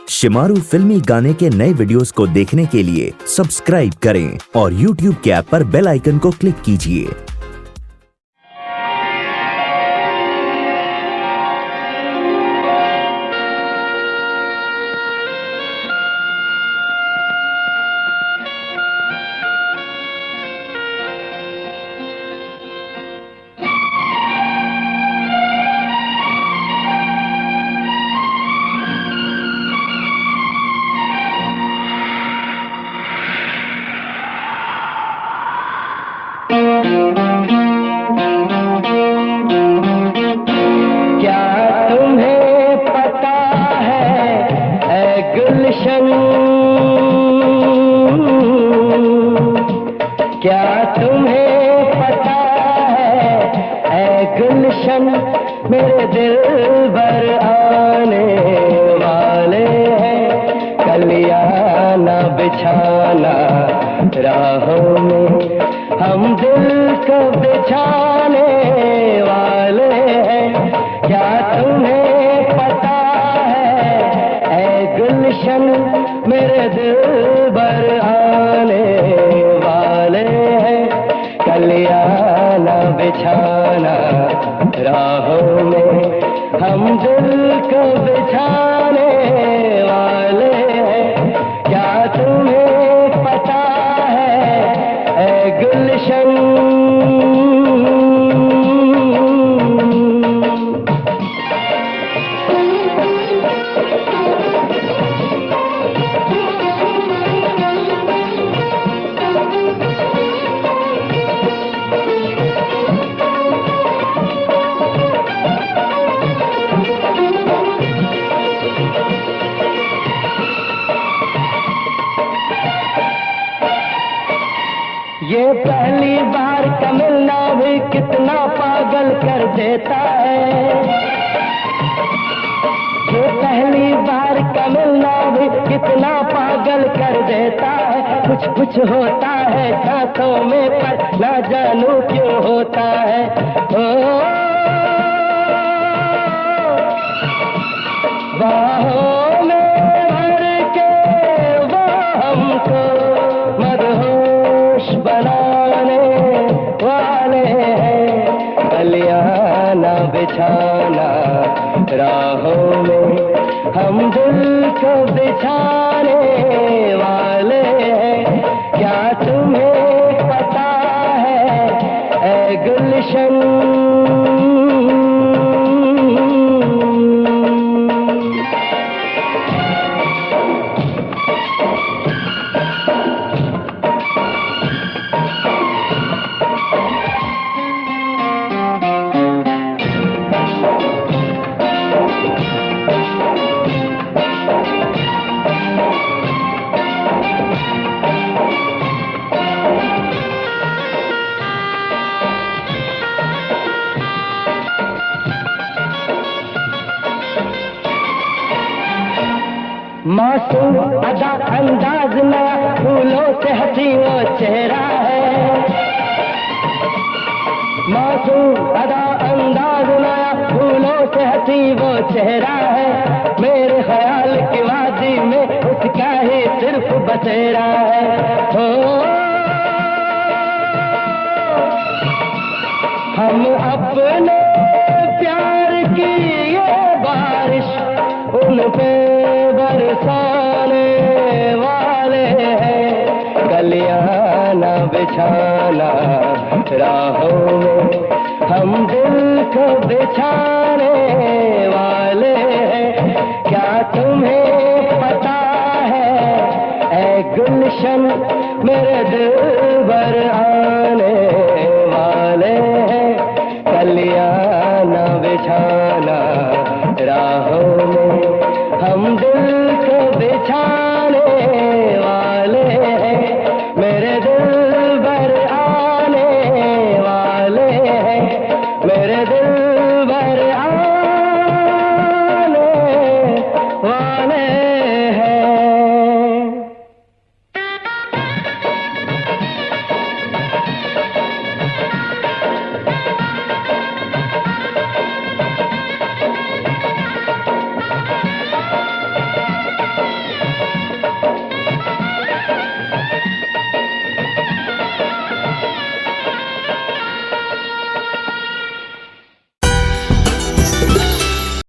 शिमारू फिल्मी गाने के नए वीडियोस को देखने के लिए सब्सक्राइब करें और YouTube के ऐप पर बेल आइकन को क्लिक कीजिए। क्या तुम्हें पता है ऐ गुलशन, क्या तुम्हें पता है ऐ गुलशन, मेरे दिल भर आने वाले हैं, कलियाना बिछाना राहों में, हम दिल को बिछाने वाले हैं। क्या तुम्हें पता है ऐ गुलशन, मेरे दिल भर आने वाले हैं, कलियाना बिछाना राहों में, हम दिल को बिछाने वाले हैं। क्या तुम्हें पता है ऐ गुलशन। ये पहली बार का मिलना भी कितना पागल कर देता है, ये पहली बार का मिलना भी कितना पागल कर देता है। कुछ कुछ होता है सांसों में पर ना जानू क्यों होता है। बाहों में भर के वो हमको मदहोश बनाने वाले हैं, कलियाना बिछाना राहों में, हम दिल को बिछाने वाले हैं। क्या तुम्हें पता है ऐ गुलशन। मासूम अदा अंदाज नया, फूलों से हंसी वो चेहरा है। मासूम अदा अंदाज नया, फूलों से हंसी वो चेहरा है, मेरे ख्याल की वादी में उसका ही सिर्फ बसेरा है। हम अपने प्यार की ये बारिश उन पे बरसाने वाले हैं, कलियाना बिछाना राहों में, हम दिल को बिछाने वाले हैं। क्या तुम्हें पता है ऐ गुलशन, मेरे दिल भर आने वाले हैं, कलियाना बिछाना